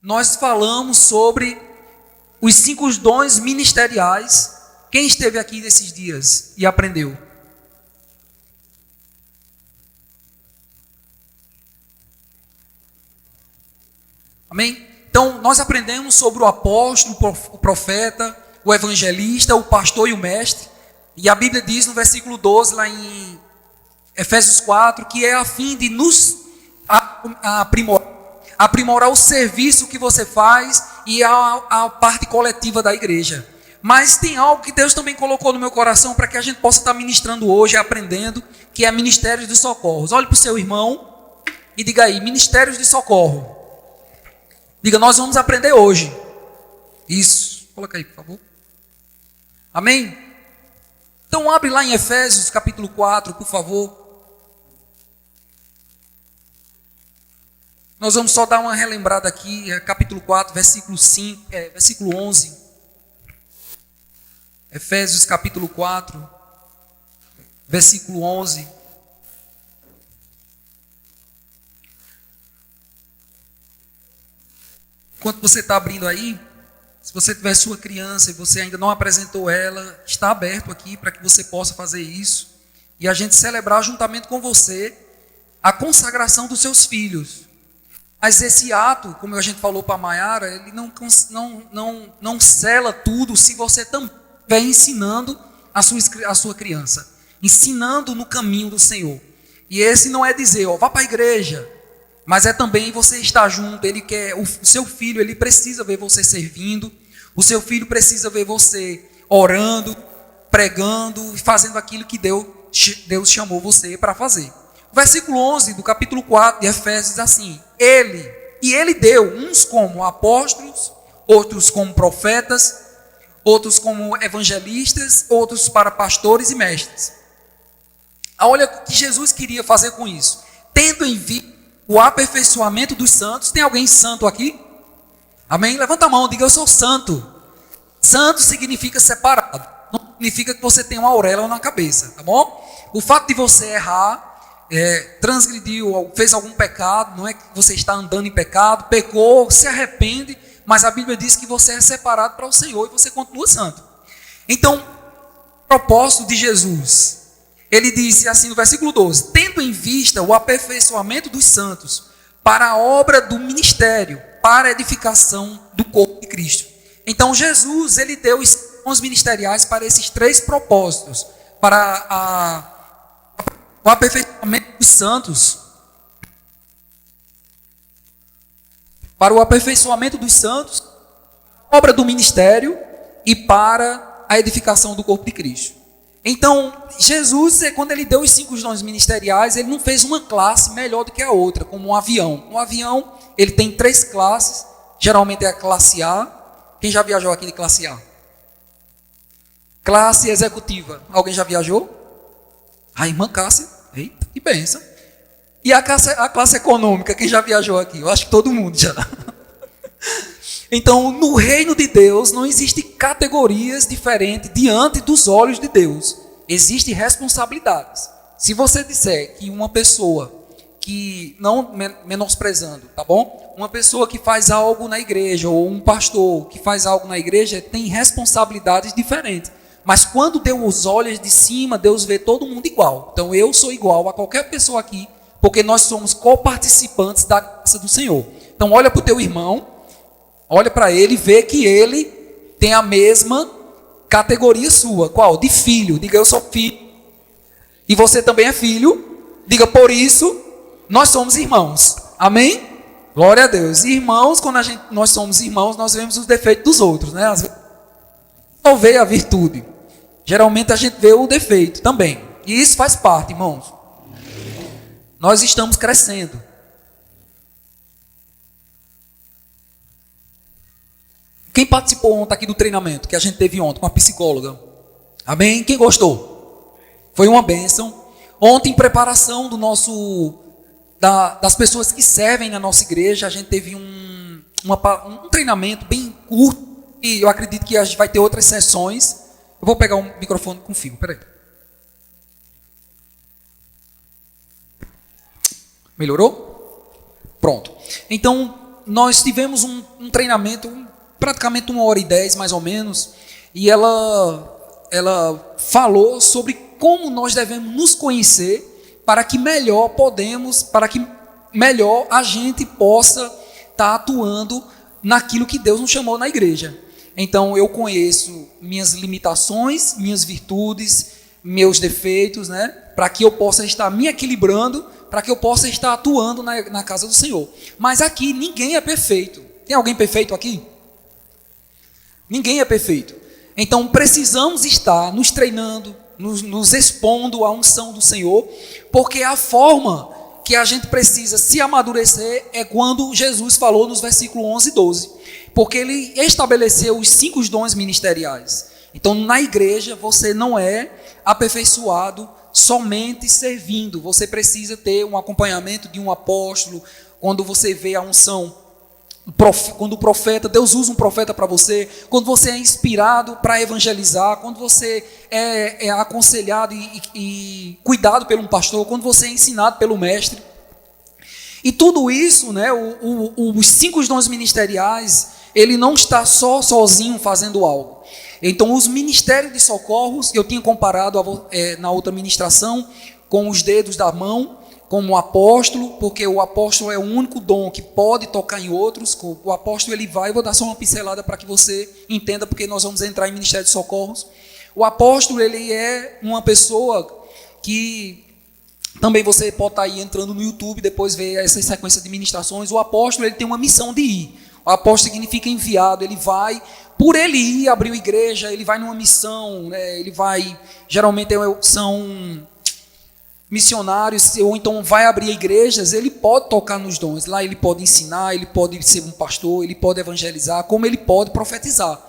nós falamos sobre os 5 dons ministeriais. Quem esteve aqui nesses dias e aprendeu? Amém? Então, nós aprendemos sobre o apóstolo, o profeta, o evangelista, o pastor e o mestre. E a Bíblia diz no versículo 12, lá em Efésios 4, que é a fim de nos aprimorar o serviço que você faz e a parte coletiva da igreja. Mas tem algo que Deus também colocou no meu coração para que a gente possa estar ministrando hoje, aprendendo, que é Ministérios de Socorros. Olhe para o seu irmão e diga aí, Ministérios de Socorro. Diga, nós vamos aprender hoje. Isso, coloca aí, por favor. Amém? Então abre lá em Efésios capítulo 4, por favor. Nós vamos só dar uma relembrada aqui, capítulo 4, versículo 11. Efésios capítulo 4, versículo 11. Enquanto você está abrindo aí, se você tiver sua criança e você ainda não apresentou ela, está aberto aqui para que você possa fazer isso. E a gente celebrar juntamente com você a consagração dos seus filhos. Mas esse ato, como a gente falou para a Maiara, ele não sela tudo se você também estiver ensinando a sua criança. Ensinando no caminho do Senhor. E esse não é dizer, vá para a igreja. Mas é também você estar junto. Ele quer, o seu filho, ele precisa ver você servindo. O seu filho precisa ver você orando, pregando e fazendo aquilo que Deus chamou você para fazer. O versículo 11 do capítulo 4 de Efésios diz assim: Ele deu uns como apóstolos, outros como profetas, outros como evangelistas, outros para pastores e mestres. Olha o que Jesus queria fazer com isso. Tendo em vista o aperfeiçoamento dos santos. Tem alguém santo aqui? Amém? Levanta a mão, diga, eu sou santo. Santo significa separado. Não significa que você tem uma auréola na cabeça, tá bom? O fato de você errar, transgrediu, fez algum pecado, não é que você está andando em pecado, pecou, se arrepende, mas a Bíblia diz que você é separado para o Senhor e você continua santo. Então, o propósito de Jesus, ele disse assim no versículo 12: tendo em vista o aperfeiçoamento dos santos para a obra do ministério, para a edificação do corpo de Cristo. Então Jesus, ele deu os dons ministeriais para esses 3 propósitos: para o aperfeiçoamento dos santos, para o aperfeiçoamento dos santos, obra do ministério e para a edificação do corpo de Cristo. Então, Jesus, quando ele deu os 5 dons ministeriais, ele não fez uma classe melhor do que a outra, como um avião. Um avião, ele tem 3 classes, geralmente é a classe A. Quem já viajou aqui de classe A? Classe executiva. Alguém já viajou? A irmã Cássia. Eita, que bênção. E a classe econômica, quem já viajou aqui? Eu acho que todo mundo já. Então, no reino de Deus, não existe categorias diferentes diante dos olhos de Deus. Existem responsabilidades. Se você disser que uma pessoa que, não menosprezando, tá bom? Uma pessoa que faz algo na igreja, ou um pastor que faz algo na igreja, tem responsabilidades diferentes. Mas quando Deus olha de cima, Deus vê todo mundo igual. Então, eu sou igual a qualquer pessoa aqui, porque nós somos coparticipantes da graça do Senhor. Então, olha para o teu irmão, olha para ele e vê que ele tem a mesma categoria sua. Qual? De filho. Diga, eu sou filho. E você também é filho. Diga, por isso, nós somos irmãos. Amém? Glória a Deus. Irmãos, quando nós somos irmãos, nós vemos os defeitos dos outros, né? Às vezes, não vê a virtude. Geralmente a gente vê o defeito também. E isso faz parte, irmãos. Nós estamos crescendo. Quem participou ontem aqui do treinamento que a gente teve ontem com a psicóloga? Amém? Quem gostou? Foi uma bênção. Ontem, em preparação do das pessoas que servem na nossa igreja, a gente teve um treinamento bem curto. E eu acredito que a gente vai ter outras sessões. Eu vou pegar um microfone com fio. Peraí. Melhorou? Pronto. Então, nós tivemos um treinamento, praticamente 1h10 mais ou menos, e ela falou sobre como nós devemos nos conhecer para que melhor a gente possa estar atuando naquilo que Deus nos chamou na igreja. Então eu conheço minhas limitações, minhas virtudes, meus defeitos, né? Para que eu possa estar me equilibrando, para que eu possa estar atuando na casa do Senhor. Mas aqui ninguém é perfeito. Tem alguém perfeito aqui? Ninguém é perfeito. Então precisamos estar nos treinando, nos expondo à unção do Senhor, porque a forma que a gente precisa se amadurecer é quando Jesus falou nos versículos 11 e 12, porque ele estabeleceu os 5 dons ministeriais. Então na igreja você não é aperfeiçoado somente servindo, você precisa ter um acompanhamento de um apóstolo. Quando você vê a unção, quando o profeta, Deus usa um profeta para você, quando você é inspirado para evangelizar, quando você é aconselhado e cuidado por um pastor, quando você é ensinado pelo mestre. E tudo isso, né, os 5 dons ministeriais, ele não está sozinho fazendo algo. Então os ministérios de socorros, eu tinha comparado na outra ministração com os dedos da mão, como o apóstolo, porque o apóstolo é o único dom que pode tocar em outros. O apóstolo ele vai, eu vou dar só uma pincelada para que você entenda, porque nós vamos entrar em ministério de socorros. O apóstolo ele é uma pessoa que também você pode estar aí entrando no YouTube, depois ver essa sequência de ministrações. O apóstolo ele tem uma missão de ir. O apóstolo significa enviado, ele vai, por ele ir, abrir uma igreja, ele vai numa missão, né? Ele vai, geralmente são missionários, ou então vai abrir igrejas, ele pode tocar nos dons, lá ele pode ensinar, ele pode ser um pastor, ele pode evangelizar, como ele pode profetizar.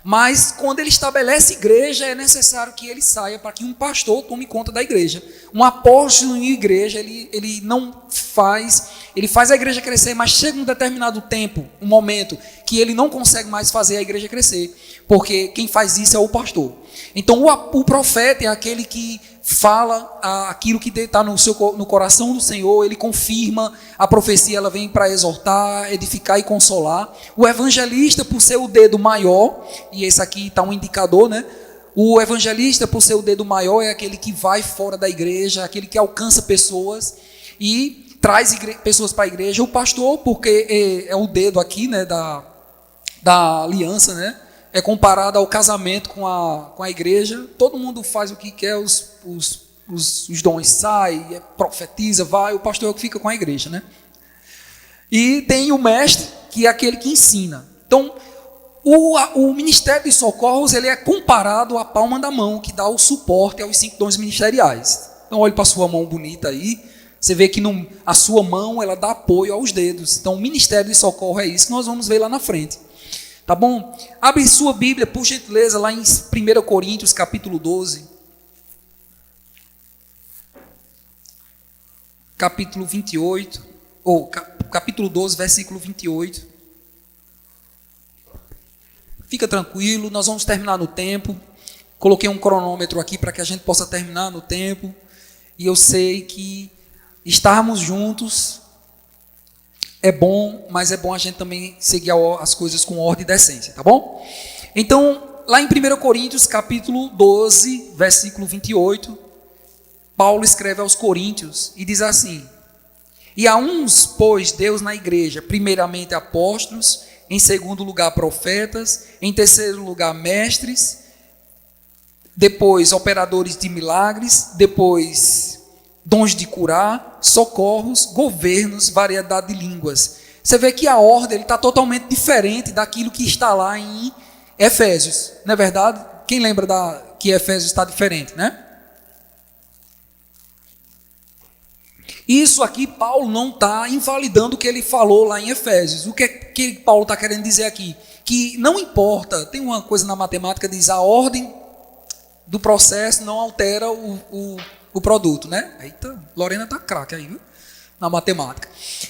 Mas quando ele estabelece igreja, é necessário que ele saia para que um pastor tome conta da igreja. Um apóstolo em igreja, ele não faz, ele faz a igreja crescer, mas chega um determinado tempo, um momento, que ele não consegue mais fazer a igreja crescer, porque quem faz isso é o pastor. Então o profeta é aquele que fala aquilo que está no coração do Senhor, ele confirma a profecia, ela vem para exortar, edificar e consolar. O evangelista, por ser o dedo maior, e esse aqui está um indicador, né? O evangelista, por ser o dedo maior, é aquele que vai fora da igreja, aquele que alcança pessoas e traz pessoas para a igreja. O pastor, porque é o dedo aqui, né, da aliança, né? É comparado ao casamento com a igreja. Todo mundo faz o que quer, os dons saem, profetiza, vai, o pastor é o que fica com a igreja, né? E tem o mestre, que é aquele que ensina. Então, o ministério de socorros, ele é comparado à palma da mão, que dá o suporte aos 5 dons ministeriais. Então, olhe para a sua mão bonita aí, você vê que a sua mão, ela dá apoio aos dedos. Então, o ministério de socorro é isso que nós vamos ver lá na frente. Tá bom? Abre sua Bíblia, por gentileza, lá em 1 Coríntios, capítulo 12. Capítulo 28, ou capítulo 12, versículo 28. Fica tranquilo, nós vamos terminar no tempo. Coloquei um cronômetro aqui para que a gente possa terminar no tempo. E eu sei que estarmos juntos é bom, mas é bom a gente também seguir as coisas com ordem e decência, tá bom? Então, lá em 1 Coríntios, capítulo 12, versículo 28, Paulo escreve aos Coríntios e diz assim: e a uns pôs Deus na igreja, primeiramente apóstolos, em segundo lugar profetas, em terceiro lugar mestres, depois operadores de milagres, depois dons de curar, socorros, governos, variedade de línguas. Você vê que a ordem está totalmente diferente daquilo que está lá em Efésios, não é verdade? Quem lembra que Efésios está diferente, né? Isso aqui Paulo não está invalidando o que ele falou lá em Efésios. O que Paulo está querendo dizer aqui? Que não importa, tem uma coisa na matemática que diz a ordem do processo não altera o produto, né? Eita, Lorena tá craque aí, viu? Na matemática.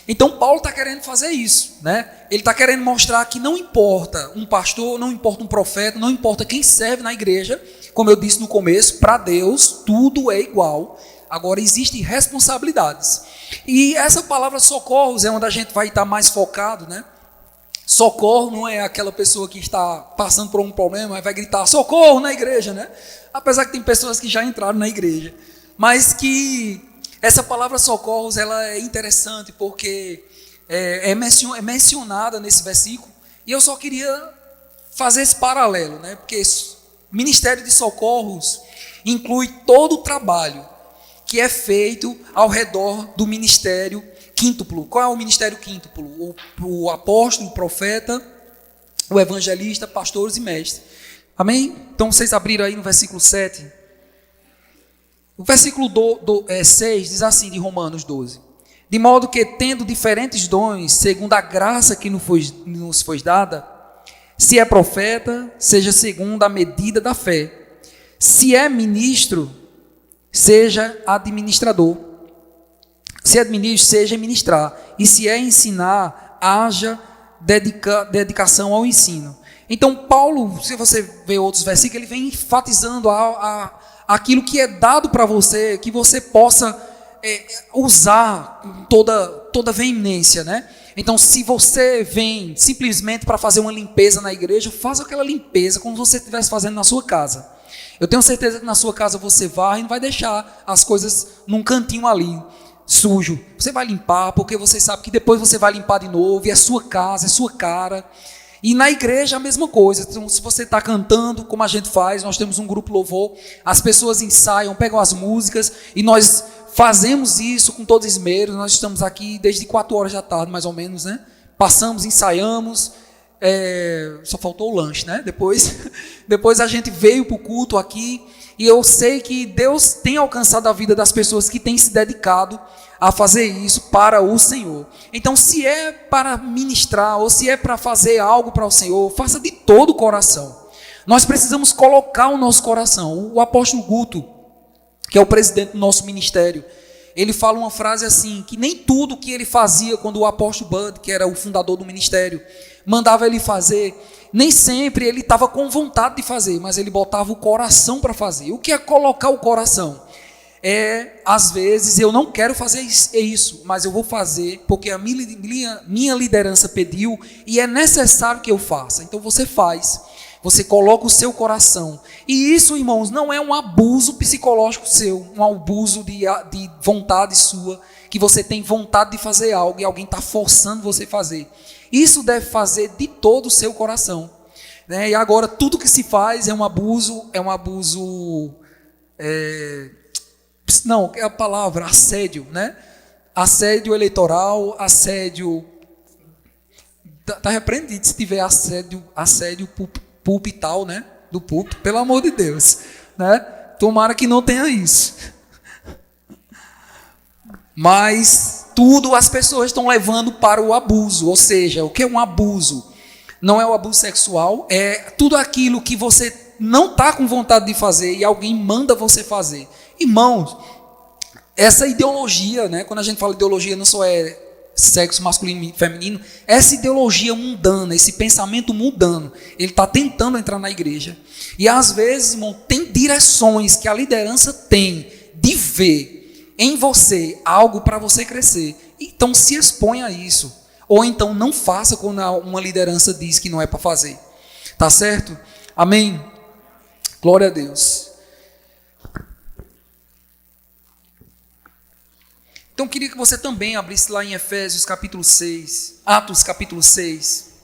Então Paulo está querendo fazer isso, né? Ele está querendo mostrar que não importa um pastor, não importa um profeta, não importa quem serve na igreja, como eu disse no começo, para Deus tudo é igual. Agora existem responsabilidades. E essa palavra socorros é onde a gente vai estar mais focado, né? Socorro não é aquela pessoa que está passando por um problema e vai gritar socorro na igreja, né? Apesar que tem pessoas que já entraram na igreja. Mas que essa palavra socorros, ela é interessante porque é mencionada nesse versículo. E eu só queria fazer esse paralelo, né? Porque o ministério de socorros inclui todo o trabalho que é feito ao redor do ministério quíntuplo. Qual é o ministério quíntuplo? O apóstolo, o profeta, o evangelista, pastores e mestres. Amém? Então vocês abriram aí no versículo 7. O versículo 6 diz assim, de Romanos 12. De modo que, tendo diferentes dons, segundo a graça que nos foi dada, se é profeta, seja segundo a medida da fé. Se é ministro, seja administrador. Se é ministro, seja ministrar. E se é ensinar, haja dedicação ao ensino. Então, Paulo, se você vê outros versículos, ele vem enfatizando aquilo que é dado para você, que você possa usar com toda veemência, né? Então, se você vem simplesmente para fazer uma limpeza na igreja, faça aquela limpeza como você estivesse fazendo na sua casa. Eu tenho certeza que na sua casa você vai e não vai deixar as coisas num cantinho ali, sujo. Você vai limpar, porque você sabe que depois você vai limpar de novo, e é sua casa, é sua cara. E na igreja a mesma coisa. Então, se você está cantando, como a gente faz, nós temos um grupo louvor, as pessoas ensaiam, pegam as músicas, e nós fazemos isso com todo esmero. Nós estamos aqui desde 4 horas da tarde, mais ou menos, né? Passamos, ensaiamos, só faltou o lanche, né? Depois a gente veio para o culto aqui, e eu sei que Deus tem alcançado a vida das pessoas que têm se dedicado a fazer isso para o Senhor. Então, se é para ministrar, ou se é para fazer algo para o Senhor, faça de todo o coração. Nós precisamos colocar o nosso coração. O apóstolo Guto, que é o presidente do nosso ministério, ele fala uma frase assim, que nem tudo que ele fazia quando o apóstolo Bud, que era o fundador do ministério, mandava ele fazer, nem sempre ele estava com vontade de fazer, mas ele botava o coração para fazer. O que é colocar o coração? Às vezes, eu não quero fazer isso, mas eu vou fazer porque a minha liderança pediu e é necessário que eu faça. Então você faz, você coloca o seu coração. E isso, irmãos, não é um abuso psicológico seu, um abuso de vontade sua, que você tem vontade de fazer algo e alguém está forçando você a fazer. Isso deve fazer de todo o seu coração, né? E agora, tudo que se faz é um abuso, não, é a palavra assédio, né? Assédio eleitoral, assédio, está repreendido se tiver assédio pulpital, né? Do púlpito, pelo amor de Deus, né? Tomara que não tenha isso. Mas tudo as pessoas estão levando para o abuso, ou seja, o que é um abuso? Não é o abuso sexual, é tudo aquilo que você não está com vontade de fazer e alguém manda você fazer. Irmãos, essa ideologia, né? Quando a gente fala ideologia, não só é sexo masculino e feminino, essa ideologia mundana, esse pensamento mundano, ele está tentando entrar na igreja. E às vezes, irmão, tem direções que a liderança tem de ver em você algo para você crescer. Então se expõe a isso. Ou então não faça quando uma liderança diz que não é para fazer. Tá certo? Amém? Glória a Deus. Então eu queria que você também abrisse lá em Efésios capítulo 6, Atos capítulo 6.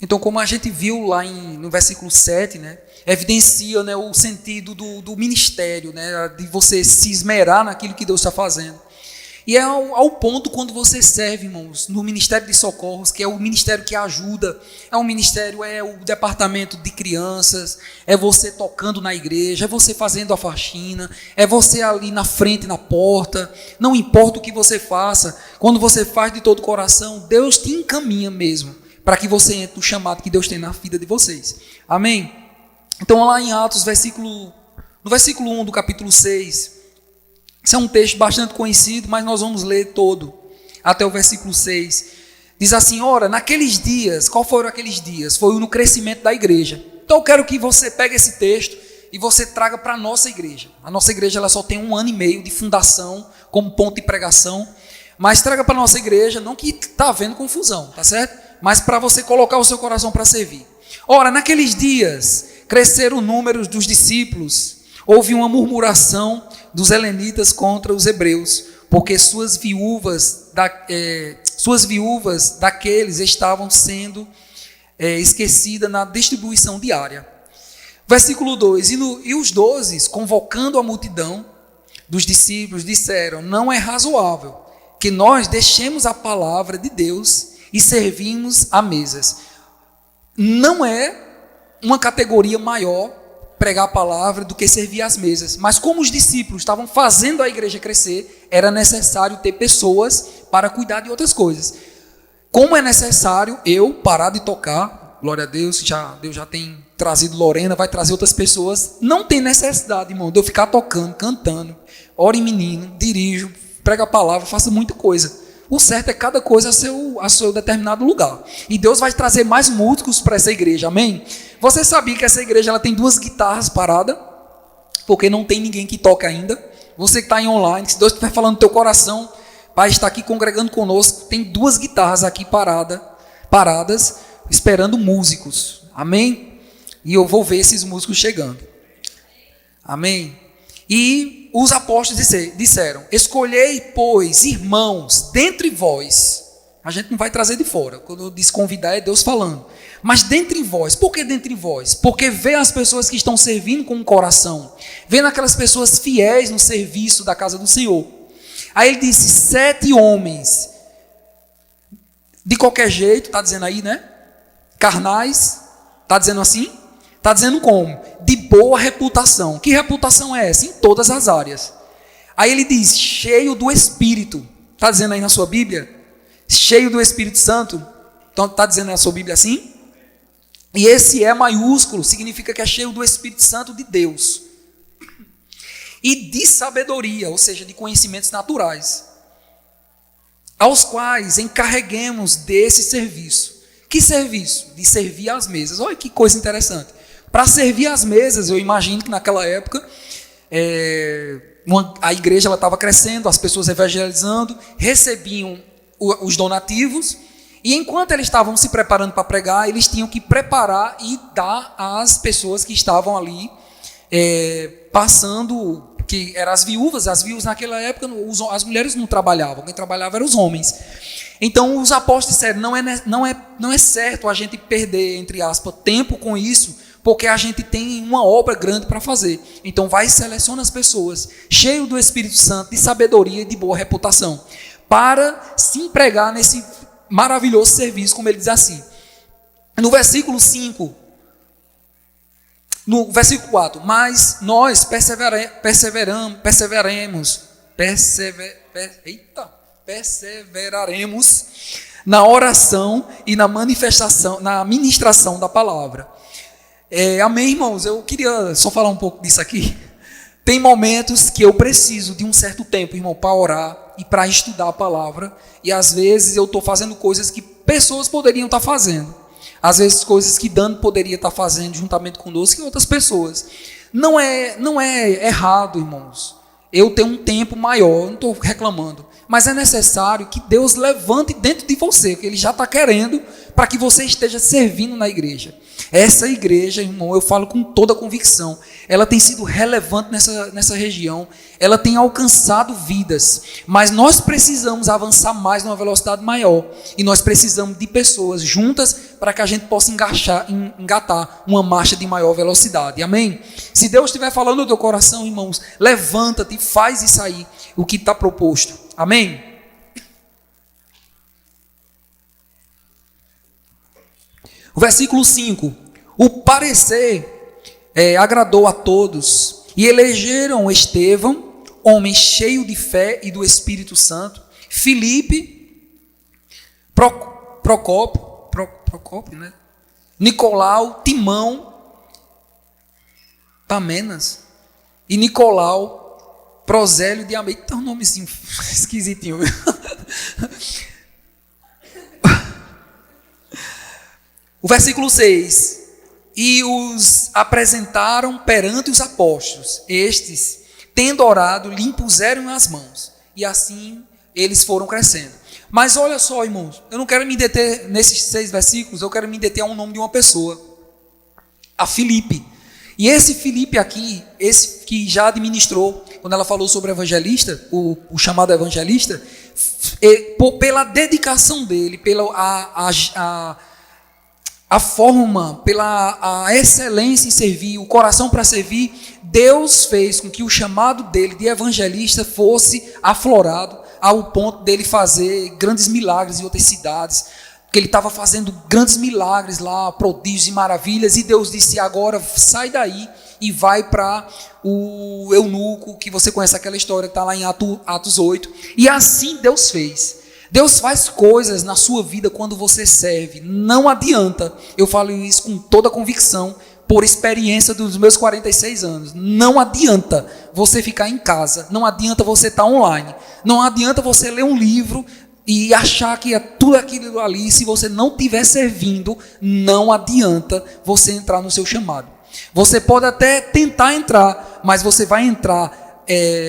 Então, como a gente viu lá no versículo 7, né, evidencia, né, o sentido do ministério, né, de você se esmerar naquilo que Deus está fazendo. E é ao ponto quando você serve, irmãos, no Ministério de Socorros, que é o ministério que ajuda, é um ministério, é o departamento de crianças, é você tocando na igreja, é você fazendo a faxina, é você ali na frente, na porta, não importa o que você faça, quando você faz de todo o coração, Deus te encaminha mesmo, para que você entre no chamado que Deus tem na vida de vocês. Amém? Então, lá em Atos, no versículo 1 do capítulo 6, esse é um texto bastante conhecido, mas nós vamos ler todo, até o versículo 6. Diz assim: ora, naqueles dias, qual foram aqueles dias? Foi no crescimento da igreja. Então eu quero que você pegue esse texto e você traga para a nossa igreja. A nossa igreja ela só tem 1 ano e meio de fundação como ponto de pregação, mas traga para a nossa igreja, não que está havendo confusão, tá certo? Mas para você colocar o seu coração para servir. Ora, naqueles dias, cresceram o número dos discípulos, houve uma murmuração dos helenitas contra os hebreus, porque suas viúvas daqueles estavam sendo esquecidas na distribuição diária. Versículo 2: e os 12, convocando a multidão dos discípulos, disseram: não é razoável que nós deixemos a palavra de Deus e servimos a mesas. Não é uma categoria maior pregar a palavra do que servir às mesas, mas como os discípulos estavam fazendo a igreja crescer, era necessário ter pessoas para cuidar de outras coisas. Como é necessário eu parar de tocar, glória a Deus, Deus já tem trazido Lorena, vai trazer outras pessoas, não tem necessidade, irmão, de eu ficar tocando, cantando, oro em menino, dirijo, prego a palavra, faço muita coisa. O certo é cada coisa a seu determinado lugar. E Deus vai trazer mais músicos para essa igreja, amém? Você sabia que essa igreja ela tem 2 guitarras paradas? Porque não tem ninguém que toca ainda. Você que está em online, se Deus estiver falando no teu coração, para estar aqui congregando conosco, tem 2 guitarras aqui paradas, esperando músicos, amém? E eu vou ver esses músicos chegando, amém? E os apóstolos disseram: escolhei, pois, irmãos, dentre vós. A gente não vai trazer de fora. Quando eu disse convidar, é Deus falando. Mas dentre vós. Por que dentre vós? Porque vê as pessoas que estão servindo com o coração. Vendo aquelas pessoas fiéis no serviço da casa do Senhor. Aí ele disse: 7 homens. De qualquer jeito, está dizendo aí, né? Carnais. Está dizendo assim? Está dizendo como? De boa reputação. Que reputação é essa? Em todas as áreas. Aí ele diz: cheio do Espírito. Está dizendo aí na sua Bíblia? Cheio do Espírito Santo. Então está dizendo na sua Bíblia assim? E esse é maiúsculo, significa que é cheio do Espírito Santo de Deus. E de sabedoria, ou seja, de conhecimentos naturais. Aos quais encarreguemos desse serviço. Que serviço? De servir às mesas. Olha que coisa interessante. Para servir às mesas, eu imagino que naquela época a igreja estava crescendo, as pessoas evangelizando, recebiam os donativos, e enquanto eles estavam se preparando para pregar, eles tinham que preparar e dar às pessoas que estavam ali passando, que eram as viúvas naquela época, as mulheres não trabalhavam, quem trabalhava eram os homens. Então os apóstolos disseram: não é certo a gente perder, entre aspas, tempo com isso, porque a gente tem uma obra grande para fazer. Então vai e seleciona as pessoas, cheio do Espírito Santo, de sabedoria e de boa reputação, para se empregar nesse maravilhoso serviço, como ele diz assim. No versículo 5, no versículo 4, mas nós perseveraremos na oração e na manifestação, na ministração da palavra. Amém, irmãos? Eu queria só falar um pouco disso aqui. Tem momentos que eu preciso de um certo tempo, irmão, para orar e para estudar a palavra. E às vezes eu estou fazendo coisas que pessoas poderiam estar fazendo. Às vezes coisas que Dani poderia estar fazendo juntamente conosco e outras pessoas. Não é errado, irmãos, eu tenho um tempo maior, não estou reclamando. Mas é necessário que Deus levante dentro de você, que Ele já está querendo, para que você esteja servindo na igreja. Essa igreja, irmão, eu falo com toda a convicção, ela tem sido relevante nessa região, ela tem alcançado vidas, mas nós precisamos avançar mais numa velocidade maior, e nós precisamos de pessoas juntas para que a gente possa engatar uma marcha de maior velocidade, amém? Se Deus estiver falando no teu coração, irmãos, levanta-te e faz isso aí, o que está proposto, amém? O versículo 5, o parecer agradou a todos, e elegeram Estevão, homem cheio de fé e do Espírito Santo, Filipe, Procópio, né? Nicolau, Timão, Tamenas e Nicolau, Prosélio de Almeida. Tem um nomezinho esquisitinho. O versículo 6. E os apresentaram perante os apóstolos. Estes, tendo orado, lhe impuseram as mãos. E assim eles foram crescendo. Mas olha só, irmãos, eu não quero me deter nesses 6 versículos, eu quero me deter ao nome de uma pessoa. A Filipe. E esse Filipe aqui, esse que já administrou, quando ela falou sobre o evangelista, o chamado evangelista, pela dedicação dele, pela a forma, pela a excelência em servir, o coração para servir, Deus fez com que o chamado dele de evangelista fosse aflorado ao ponto dele fazer grandes milagres em outras cidades, porque ele estava fazendo grandes milagres lá, prodígios e maravilhas, e Deus disse: agora sai daí e vai para o eunuco, que você conhece aquela história que está lá em Atos 8, e assim Deus fez. Deus faz coisas na sua vida quando você serve. Não adianta, eu falo isso com toda convicção, por experiência dos meus 46 anos. Não adianta você ficar em casa, não adianta você estar online, não adianta você ler um livro e achar que é tudo aquilo ali. Se você não estiver servindo, não adianta você entrar no seu chamado. Você pode até tentar entrar, mas você vai entrar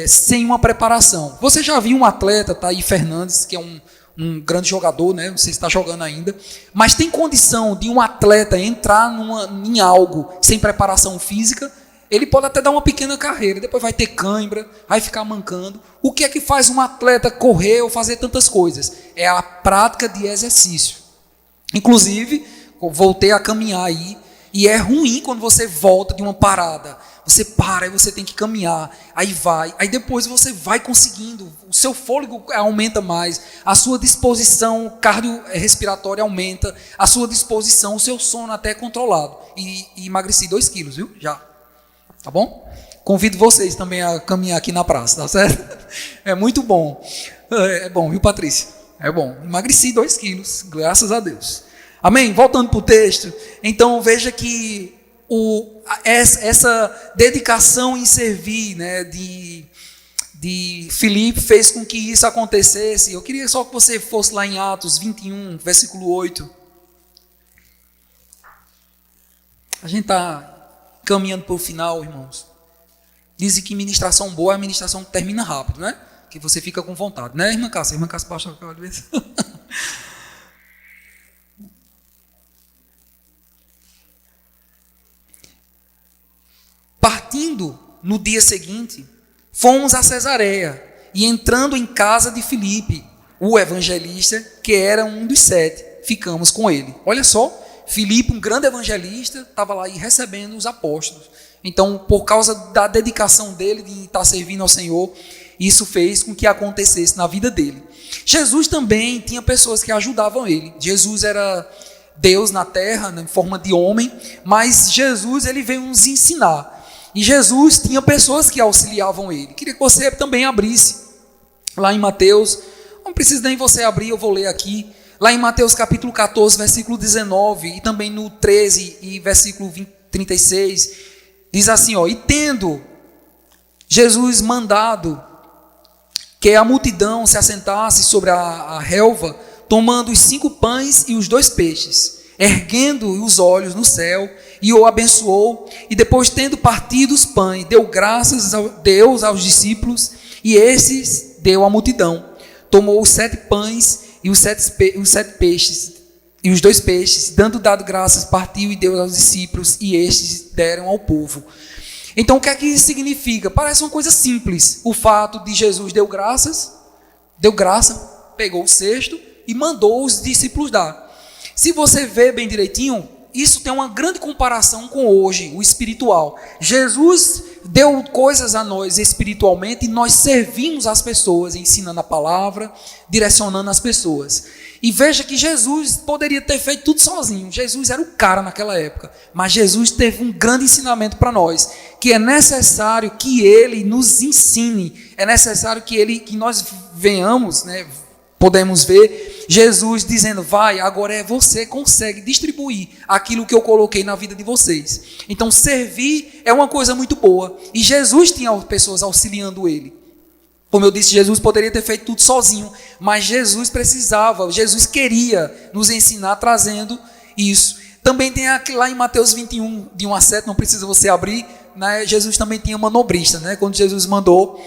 sem uma preparação. Você já viu um atleta, Thaí Fernandes, que é um grande jogador, né? Não sei se está jogando ainda, mas tem condição de um atleta entrar em algo sem preparação física? Ele pode até dar uma pequena carreira, depois vai ter cãibra, vai ficar mancando. O que é que faz um atleta correr ou fazer tantas coisas? É a prática de exercício. Inclusive, voltei a caminhar aí, e é ruim quando você volta de uma parada. Você para e você tem que caminhar, aí vai, aí depois você vai conseguindo, o seu fôlego aumenta mais, a sua disposição cardiorrespiratória aumenta, a sua disposição, o seu sono até é controlado. E emagreci 2 quilos, viu? Já. Tá bom? Convido vocês também a caminhar aqui na praça, tá certo? É muito bom. É bom, viu, Patrícia? É bom. Emagreci 2 quilos, graças a Deus. Amém? Voltando para o texto, então veja que essa dedicação em servir, né, de Filipe fez com que isso acontecesse. Eu queria só que você fosse lá em Atos 21, versículo 8. A gente está caminhando para o final, irmãos. Dizem que ministração boa é a ministração que termina rápido, né? Que você fica com vontade, né, irmã Cássia? Irmã Cássia baixa a cabeça. Partindo no dia seguinte, fomos a Cesareia e entrando em casa de Filipe, o evangelista, que era um dos 7, ficamos com ele. Olha só, Filipe, um grande evangelista, estava lá aí recebendo os apóstolos. Então, por causa da dedicação dele de estar servindo ao Senhor, isso fez com que acontecesse na vida dele. Jesus também tinha pessoas que ajudavam ele. Jesus era Deus na terra, em forma de homem, mas Jesus ele veio nos ensinar. E Jesus tinha pessoas que auxiliavam ele. Queria que você também abrisse lá em Mateus. Não precisa nem você abrir, eu vou ler aqui. Lá em Mateus capítulo 14, versículo 19, e também no 13 e versículo 36, diz assim, ó: e tendo Jesus mandado que a multidão se assentasse sobre a relva, tomando os 5 pães e os 2 peixes, erguendo os olhos no céu, e o abençoou, e depois tendo partido os pães, deu graças a Deus aos discípulos, e esses deu à multidão. Tomou os 7 pães e os 7 peixes, e os 2 peixes, dado graças, partiu e deu aos discípulos, e estes deram ao povo. Então o que é que isso significa? Parece uma coisa simples, o fato de Jesus deu graça, pegou o cesto e mandou os discípulos dar. Se você ver bem direitinho, isso tem uma grande comparação com hoje, o espiritual. Jesus deu coisas a nós espiritualmente e nós servimos as pessoas, ensinando a palavra, direcionando as pessoas. E veja que Jesus poderia ter feito tudo sozinho. Jesus era o cara naquela época. Mas Jesus teve um grande ensinamento para nós, que é necessário que Ele nos ensine, é necessário que nós venhamos, né, podemos ver Jesus dizendo: vai, agora você consegue distribuir aquilo que eu coloquei na vida de vocês. Então servir é uma coisa muito boa, e Jesus tinha pessoas auxiliando ele. Como eu disse, Jesus poderia ter feito tudo sozinho, mas Jesus precisava, Jesus queria nos ensinar trazendo isso. Também tem aqui lá em Mateus 21, de 1 a 7, não precisa você abrir, né? Jesus também tinha manobrista, né? Quando Jesus mandou,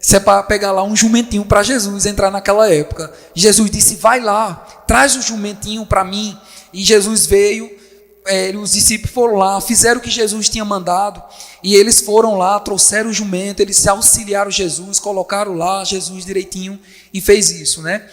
se é para pegar lá um jumentinho para Jesus entrar naquela época. Jesus disse: vai lá, traz o jumentinho para mim. E Jesus veio, os discípulos foram lá, fizeram o que Jesus tinha mandado, e eles foram lá, trouxeram o jumento, eles se auxiliaram Jesus, colocaram lá Jesus direitinho e fez isso, né?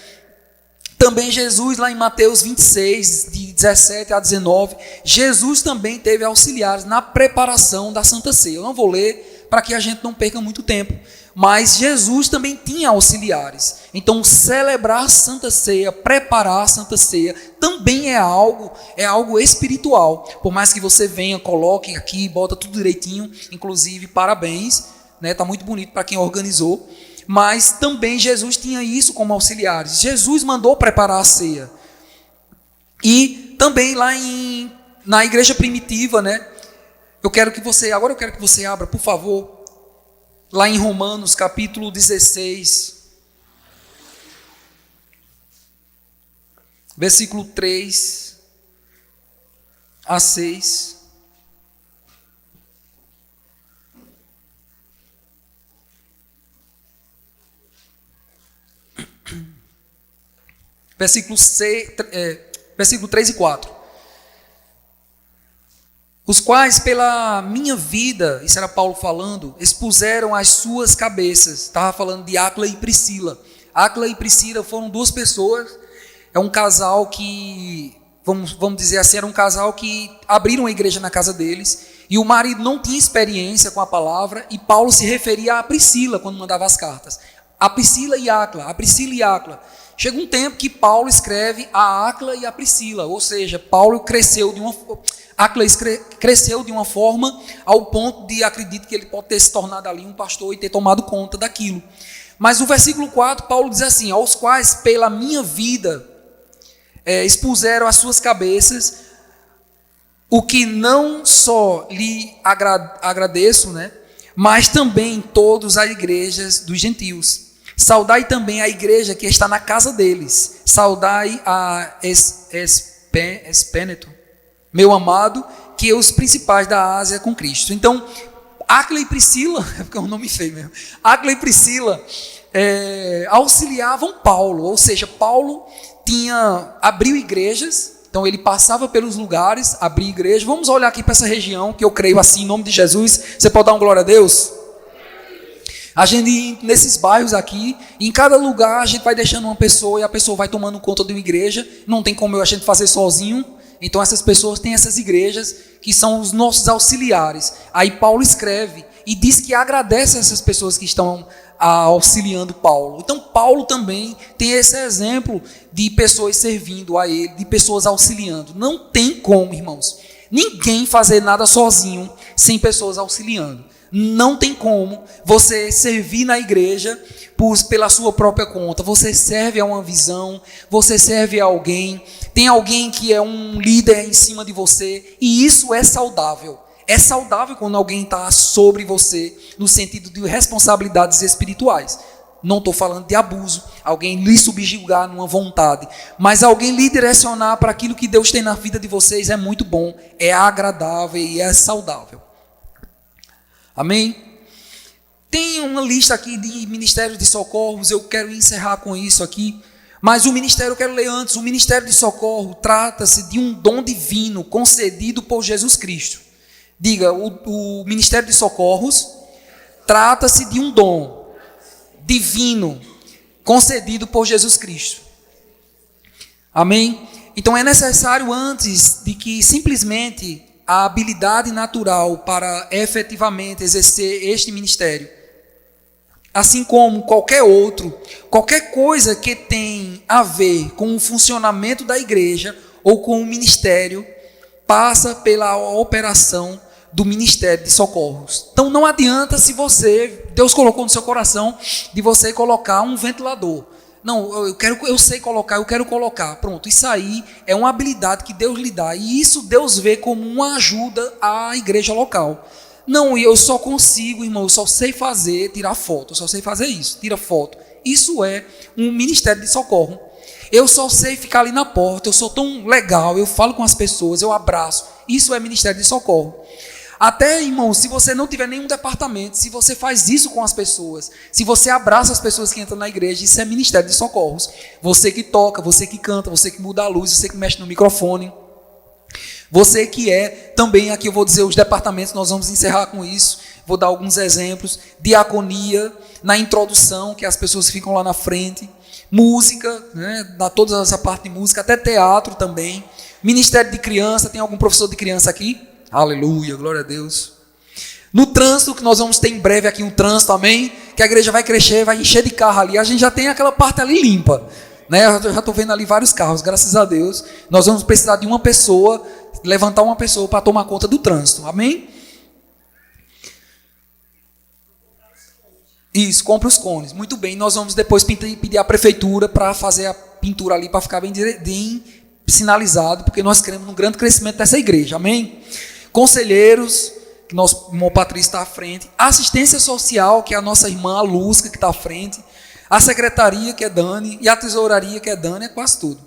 Também Jesus, lá em Mateus 26, de 17 a 19, Jesus também teve auxiliares na preparação da Santa Ceia. Eu não vou ler para que a gente não perca muito tempo, mas Jesus também tinha auxiliares. Então, celebrar a Santa Ceia, preparar a Santa Ceia, também é algo espiritual. Por mais que você venha, coloque aqui, bota tudo direitinho, inclusive parabéns, né? Tá muito bonito para quem organizou. Mas também Jesus tinha isso como auxiliares. Jesus mandou preparar a ceia. E também lá na igreja primitiva, né? Agora eu quero que você abra, por favor, lá em Romanos, capítulo 16, versículo 3 a 6. Versículo 3 e 4. Os quais pela minha vida, isso era Paulo falando, expuseram as suas cabeças. Estava falando de Áquila e Priscila. Áquila e Priscila foram duas pessoas, é um casal que, vamos dizer assim, era um casal que abriram a igreja na casa deles, e o marido não tinha experiência com a palavra, e Paulo se referia a Priscila quando mandava as cartas. A Priscila e Áquila. Chega um tempo que Paulo escreve a Áquila e a Priscila, ou seja, Áquila cresceu de uma forma ao ponto de, acredito que ele pode ter se tornado ali um pastor e ter tomado conta daquilo. Mas no versículo 4, Paulo diz assim: aos quais pela minha vida expuseram as suas cabeças, o que não só lhe agradeço, né, mas também todos as igrejas dos gentios. Saudai também a igreja que está na casa deles. Saudai a Espêneto, meu amado, que os principais da Ásia com Cristo. Então, Áquila e Priscila, porque é um nome feio mesmo, Áquila e Priscila auxiliavam Paulo, ou seja, Paulo abriu igrejas, então ele passava pelos lugares, abria igreja. Vamos olhar aqui para essa região, que eu creio assim, em nome de Jesus. Você pode dar um glória a Deus? A gente, nesses bairros aqui, em cada lugar a gente vai deixando uma pessoa, e a pessoa vai tomando conta de uma igreja. Não tem como a gente fazer sozinho. Então essas pessoas têm essas igrejas que são os nossos auxiliares. Aí Paulo escreve e diz que agradece a essas pessoas que estão auxiliando Paulo. Então Paulo também tem esse exemplo de pessoas servindo a ele, de pessoas auxiliando. Não tem como, irmãos, ninguém fazer nada sozinho sem pessoas auxiliando. Não tem como você servir na igreja pela sua própria conta. Você serve a uma visão, você serve a alguém, tem alguém que é um líder em cima de você, e isso é saudável. É saudável quando alguém está sobre você, no sentido de responsabilidades espirituais. Não estou falando de abuso, alguém lhe subjugar numa vontade, mas alguém lhe direcionar para aquilo que Deus tem na vida de vocês é muito bom, é agradável e é saudável. Amém? Tem uma lista aqui de ministérios de socorros, eu quero encerrar com isso aqui, mas o ministério, eu quero ler antes, o ministério de socorro trata-se de um dom divino concedido por Jesus Cristo. Diga, o ministério de socorros trata-se de um dom divino concedido por Jesus Cristo. Amém? Então é necessário, antes de que simplesmente a habilidade natural para efetivamente exercer este ministério, assim como qualquer outro, qualquer coisa que tem a ver com o funcionamento da igreja ou com o ministério, passa pela operação do ministério de socorros. Então não adianta, se Deus colocou no seu coração de você colocar um ventilador. Não, eu sei colocar, eu quero colocar. Pronto, isso aí é uma habilidade que Deus lhe dá. E isso Deus vê como uma ajuda à igreja local. Não, eu só consigo, irmão, eu só sei fazer, tirar foto. Eu só sei fazer isso, tira foto. Isso é um ministério de socorro. Eu só sei ficar ali na porta, eu sou tão legal, eu falo com as pessoas, eu abraço. Isso é ministério de socorro. Até, irmão, se você não tiver nenhum departamento, se você faz isso com as pessoas, se você abraça as pessoas que entram na igreja, isso é ministério de socorros. Você que toca, você que canta, você que muda a luz, você que mexe no microfone. Você que é, também aqui eu vou dizer os departamentos, nós vamos encerrar com isso. Vou dar alguns exemplos. Diaconia, na introdução, que as pessoas ficam lá na frente. Música, né, dá toda essa parte de música, até teatro também. Ministério de criança, tem algum professor de criança aqui? Aleluia, glória a Deus. No trânsito, que nós vamos ter em breve aqui um trânsito, amém? Que a igreja vai crescer, vai encher de carro ali. A gente já tem aquela parte ali limpa, né? Eu já estou vendo ali vários carros, graças a Deus. Nós vamos precisar de uma pessoa, levantar uma pessoa para tomar conta do trânsito, amém? Isso, compra os cones. Muito bem, nós vamos depois pedir à prefeitura para fazer a pintura ali, para ficar bem sinalizado, porque nós queremos um grande crescimento dessa igreja, amém? Conselheiros, que nosso irmão Patrício está à frente. Assistência social, que é a nossa irmã, a Lúcia, que está à frente. A secretaria, que é Dani. E a tesouraria, que é Dani, é quase tudo.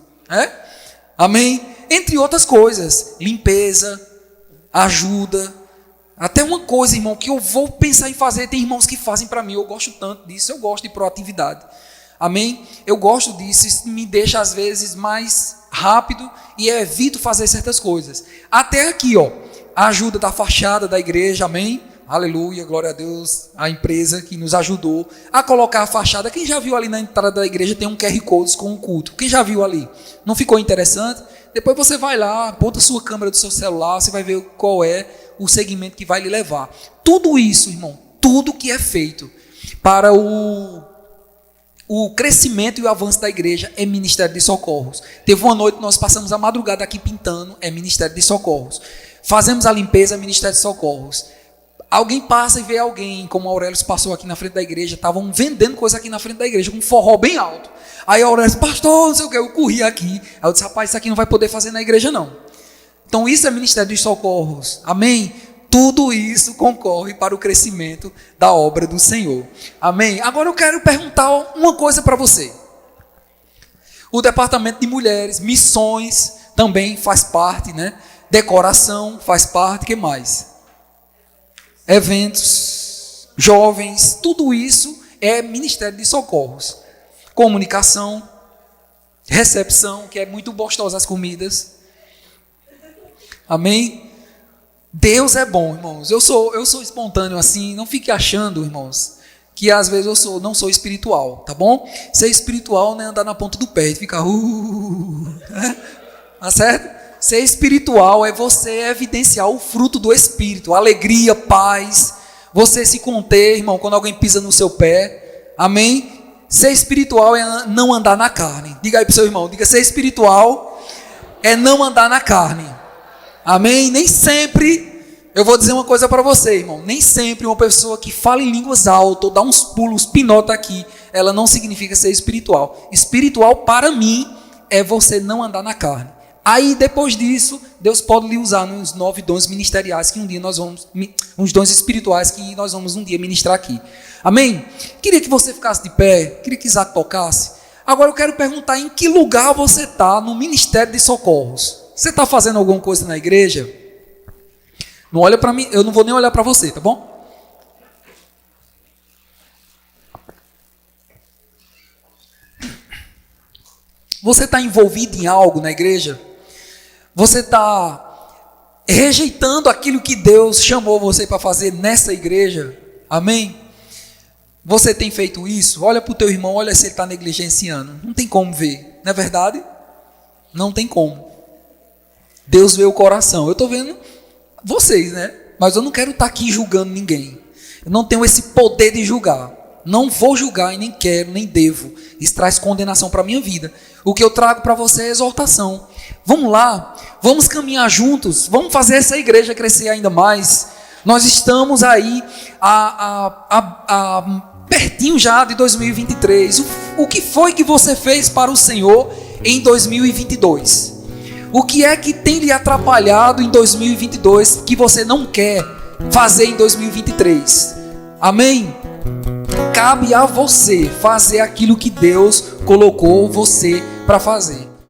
Amém? Entre outras coisas. Limpeza, ajuda. Até uma coisa, irmão, que eu vou pensar em fazer. Tem irmãos que fazem para mim. Eu gosto tanto disso. Eu gosto de proatividade. Amém? Eu gosto disso. Isso me deixa, às vezes, mais rápido e evito fazer certas coisas. Até aqui, ó. A ajuda da fachada da igreja, amém? Aleluia, glória a Deus, a empresa que nos ajudou a colocar a fachada. Quem já viu ali na entrada da igreja tem um QR Code com um culto. Quem já viu ali? Não ficou interessante? Depois você vai lá, aponta a sua câmera do seu celular, você vai ver qual é o segmento que vai lhe levar. Tudo isso, irmão, tudo que é feito para o crescimento e o avanço da igreja é ministério de socorros. Teve uma noite que nós passamos a madrugada aqui pintando, é ministério de socorros. Fazemos a limpeza, ministério de socorros. Alguém passa e vê alguém, como o Aurélio passou aqui na frente da igreja, estavam vendendo coisa aqui na frente da igreja, com um forró bem alto. Aí o Aurélio disse, pastor, não sei o que, eu corri aqui. Aí eu disse, rapaz, isso aqui não vai poder fazer na igreja não. Então isso é ministério de socorros, amém? Tudo isso concorre para o crescimento da obra do Senhor, amém? Agora eu quero perguntar uma coisa para você. O departamento de mulheres, missões também faz parte, né? Decoração faz parte, o que mais? Eventos, jovens, tudo isso é ministério de socorros. Comunicação, recepção, que é muito gostosa as comidas. Amém? Deus é bom, irmãos. Eu sou espontâneo assim, não fique achando, irmãos, que às vezes não sou espiritual, tá bom? Ser espiritual não é andar na ponta do pé, ficar tá certo? Ser espiritual é você evidenciar o fruto do Espírito, alegria, paz, você se conter, irmão, quando alguém pisa no seu pé, amém? Ser espiritual é não andar na carne. Diga aí para o seu irmão, diga, ser espiritual é não andar na carne, amém? Nem sempre, eu vou dizer uma coisa para você, irmão, nem sempre uma pessoa que fala em línguas altas, ou dá uns pulos, pinota aqui, ela não significa ser espiritual. Espiritual para mim é você não andar na carne. Aí, depois disso, Deus pode lhe usar nos 9 dons ministeriais que um dia nós vamos, uns dons espirituais que nós vamos um dia ministrar aqui. Amém? Queria que você ficasse de pé, queria que Isaac tocasse. Agora eu quero perguntar em que lugar você está no ministério de socorros. Você está fazendo alguma coisa na igreja? Não olha para mim, eu não vou nem olhar para você, tá bom? Você está envolvido em algo na igreja? Você está rejeitando aquilo que Deus chamou você para fazer nessa igreja? Amém? Você tem feito isso? Olha para o teu irmão, olha se ele está negligenciando. Não tem como ver, não é verdade? Não tem como. Deus vê o coração. Eu estou vendo vocês, né? Mas eu não quero estar aqui julgando ninguém. Eu não tenho esse poder de julgar. Não vou julgar e nem quero, nem devo. Isso traz condenação para a minha vida. O que eu trago para você é exortação. Vamos lá, vamos caminhar juntos, vamos fazer essa igreja crescer ainda mais. Nós estamos aí pertinho já de 2023. o que foi que você fez para o Senhor em 2022? O que é que tem lhe atrapalhado em 2022 que você não quer fazer em 2023? Amém? Cabe a você fazer aquilo que Deus colocou você para fazer.